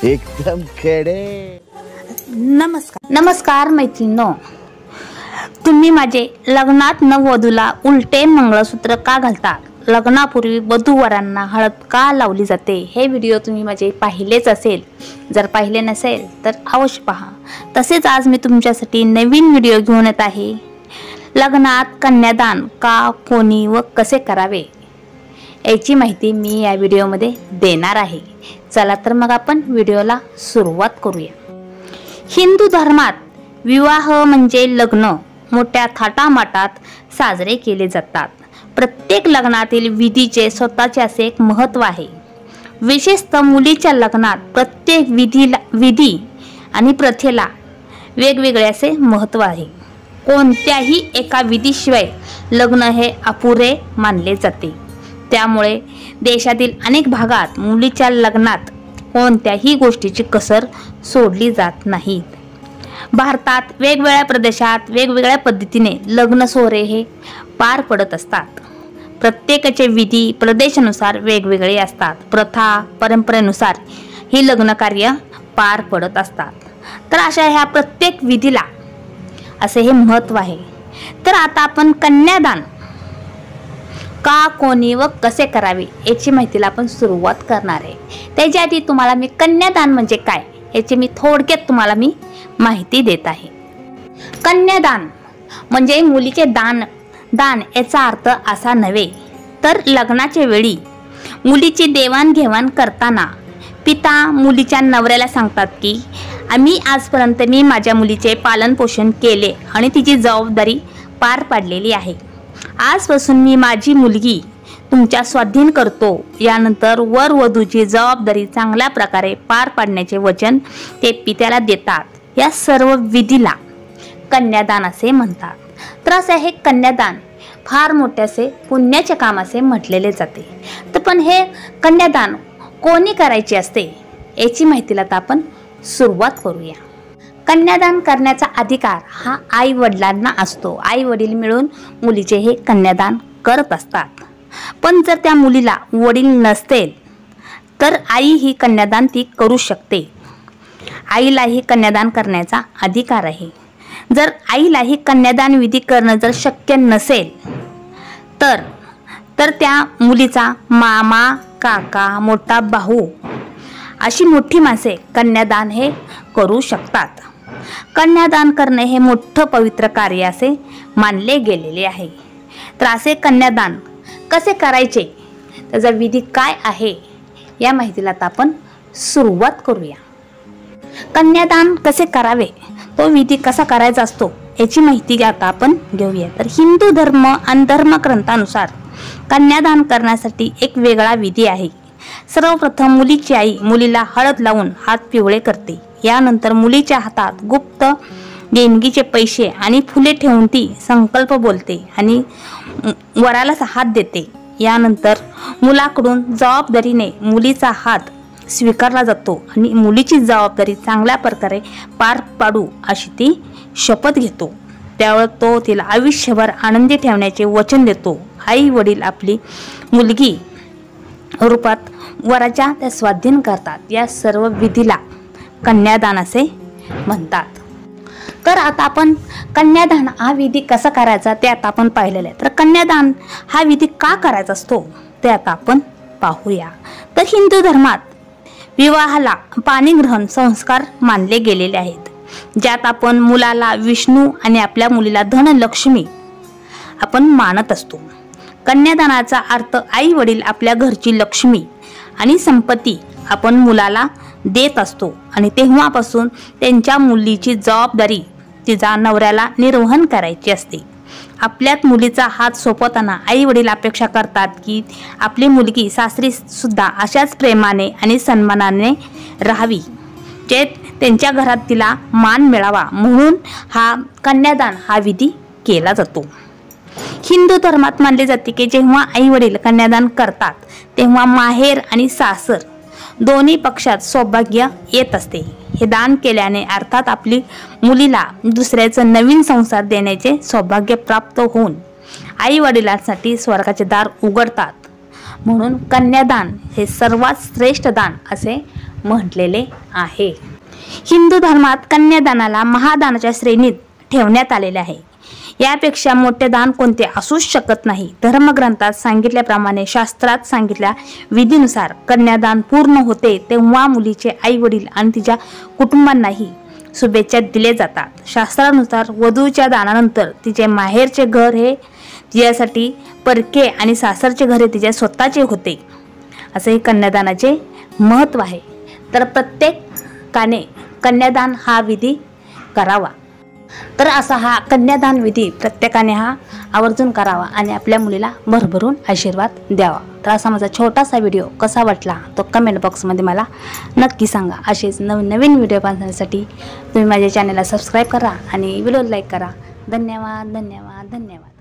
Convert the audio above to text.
एकदम खडे। नमस्कार मैत्रिणींनो, तुम्ही माझे लग्नात नववधूला उलटे मंगळसूत्र का घालतात, लग्नापूर्वी वधूवरांना हळद का लावली जाते, हे व्हिडिओ तुम्ही माझे पाहिलेच असेल। जर पाहिले नसेल तर अवश्य पहा। तसेच आज मी तुमच्यासाठी नवीन व्हिडिओ घेऊन येत आहे। लग्नात कन्यादान का, कोणी व कसे करावे याची माहिती मी या व्हिडिओमध्ये देणार आहे। चला तर मग आपण व्हिडिओला सुरुवात करूया। हिंदू धर्मात विवाह म्हणजे लग्न मोठ्या थाटामाटात साजरे केले जातात। प्रत्येक लग्नातील विधीचे स्वतःचे असे एक महत्त्व आहे। विशेषतः मुलीच्या लग्नात प्रत्येक विधी आणि प्रथेला वेगवेगळे असे महत्त्व आहे। कोणत्याही एका विधीशिवाय लग्न हे अपुरे मानले जाते। त्यामुळे देशातील अनेक भागात मुलीच्या लग्नात कोणत्याही गोष्टीची कसर सोडली जात नाही। भारतात वेगवेगळ्या प्रदेशात वेगवेगळ्या पद्धतीने लग्न सोहळे हे पार पडत असतात। प्रत्येकाचे विधी प्रदेशानुसार वेगवेगळे असतात। प्रथा परंपरेनुसार ही लग्न कार्य पार पडत असतात। तर अशा ह्या प्रत्येक विधीला असे हे महत्त्व आहे। तर आता आपण कन्यादान का, कोणी व कसे करावे याची माहितीला आपण सुरुवात करणार आहे। त्याच्या आधी तुम्हाला मी कन्यादान म्हणजे काय याची मी थोडक्यात तुम्हाला माहिती देत आहे। कन्यादान म्हणजे मुलीचे दान याचा अर्थ असा नव्हे, तर लग्नाच्या वेळी मुलीची देवाणघेवाण करताना पिता मुलीच्या नवऱ्याला सांगतात की आम्ही आजपर्यंत मी माझ्या मुलीचे पालनपोषण केले आणि तिची जबाबदारी पार पाडलेली आहे। आजपासून मी माझी मुलगी तुमच्या स्वाधीन करतो। यानंतर वर वधूची जबाबदारी चांगल्या प्रकारे पार पाडण्याचे वचन ते पित्याला देतात। या सर्व विधीला कन्यादान असे म्हणतात। तर असे हे कन्यादान फार मोठे असे पुण्याचे काम असे म्हटलेले जाते। तर पण हे कन्यादान कोणी करायचे असते याची माहितीला आता आपण सुरुवात करूया। कन्यादान करण्याचा अधिकार हा आई वडिलांना असतो। आई वडील मिळून मुलीचे हे कन्यादान करत असतात। पण जर त्या मुलीला वडील नसतील तर आई ही कन्यादान ती करू शकते। आईलाही कन्यादान करण्याचा अधिकार आहे। जर आईलाही कन्यादान विधी करणं जर शक्य नसेल तर त्या मुलीचा मामा, काका, मोठा भाऊ अशी मोठी माणसे कन्यादान हे करू शकतात। कन्यादान करणे हे मोठं पवित्र कार्य असे मानले गेलेले आहे। तर असे कन्यादान कसे करायचे, त्याचा विधी काय आहे या माहितीला आता आपण सुरुवात करूया। कन्यादान कसे करावे, तो विधी कसा करायचा असतो याची माहिती आता आपण घेऊया। तर हिंदू धर्म आणि धर्मग्रंथानुसार कन्यादान करण्यासाठी एक वेगळा विधी आहे। सर्वप्रथम मुलीची आई मुलीला हळद लावून हात पिवळे करते। यानंतर मुलीच्या हातात गुप्त देणगीचे पैसे आणि फुले ठेवून ती संकल्प बोलते आणि वराला हात देते। यानंतर मुलाकडून जबाबदारीने मुलीचा हात स्वीकारला जातो आणि मुलीची जबाबदारी चांगल्या प्रकारे पार पाडू अशी ती शपथ घेतो। त्यावेळी तो तिला आयुष्यभर आनंदी ठेवण्याचे वचन देतो। आई वडील आपली मुलगी रूपात वराच्या त्या स्वाधीन करतात। या सर्व विधीला कन्यादान असे म्हणतात। तर आता आपण कन्यादान हा विधी कसा करायचा ते आता आपण पाहिलेलं आहे। तर कन्यादान हा विधी का करायचा असतो ते आता आपण पाहूया। तर हिंदू धर्मात विवाहाला पाणीग्रहण संस्कार मानले गेलेले आहेत, ज्यात आपण मुलाला विष्णू आणि आपल्या मुलीला धनलक्ष्मी आपण मानत असतो। कन्यादानाचा अर्थ आई वडील आपल्या घरची लक्ष्मी आणि संपत्ती आपण मुलाला देत असतो आणि तेव्हापासून त्यांच्या मुलीची जबाबदारी तिचा नवऱ्याला निर्वहन करायची असते। आपल्यात मुलीचा हात सोपवताना आई वडील अपेक्षा करतात की आपली मुलगी सासरी सुद्धा अशाच प्रेमाने आणि सन्मानाने राहावी, जे त्यांच्या घरात तिला मान मिळावा, म्हणून हा कन्यादान हा विधी केला जातो। हिंदू धर्मात मानले जाते की जेव्हा आई वडील कन्यादान करतात तेव्हा माहेर आणि सासर दोन्ही पक्षात सौभाग्य येत असते। हे दान केल्याने अर्थात आपली मुलीला दुसऱ्याचं नवीन संसार देण्याचे सौभाग्य प्राप्त होऊन आई वडिलांसाठी स्वर्गाचे दार उघडतात। म्हणून कन्यादान हे सर्वात श्रेष्ठ दान असे म्हटलेले आहे. हिंदू धर्मात कन्यादानाला महादानाच्या श्रेणीत ठेवण्यात आलेले आहे. यापेक्षा मोठे दान कोणते असूच शकत नाही. धर्मग्रंथात सांगितल्याप्रमाणे शास्त्रात सांगितल्या विधीनुसार कन्यादान पूर्ण होते तेव्हा मुलीचे आई वडील आणि तिच्या कुटुंबांनाही शुभेच्छा दिले जातात. शास्त्रानुसार वधूच्या दानानंतर तिचे माहेरचे घर हे तिच्यासाठी परके आणि सासरचे घर हे तिच्या स्वतःचे होते. असे हे कन्यादानाचे महत्त्व आहे. तर प्रत्येकाने कन्यादान हा विधी करावा. तर असा हा कन्यादान विधी प्रत्येकाने हा आवर्जून करावा आणि आपल्या मुलीला भरभरून आशीर्वाद द्यावा. तर असा माझा छोटासा व्हिडिओ कसा वाटला तो कमेंट बॉक्समध्ये मला नक्की सांगा. असेच नवीन व्हिडिओ पाहण्यासाठी तुम्ही माझ्या चॅनलला सबस्क्राईब करा आणि व्हिडिओ लाईक करा. धन्यवाद.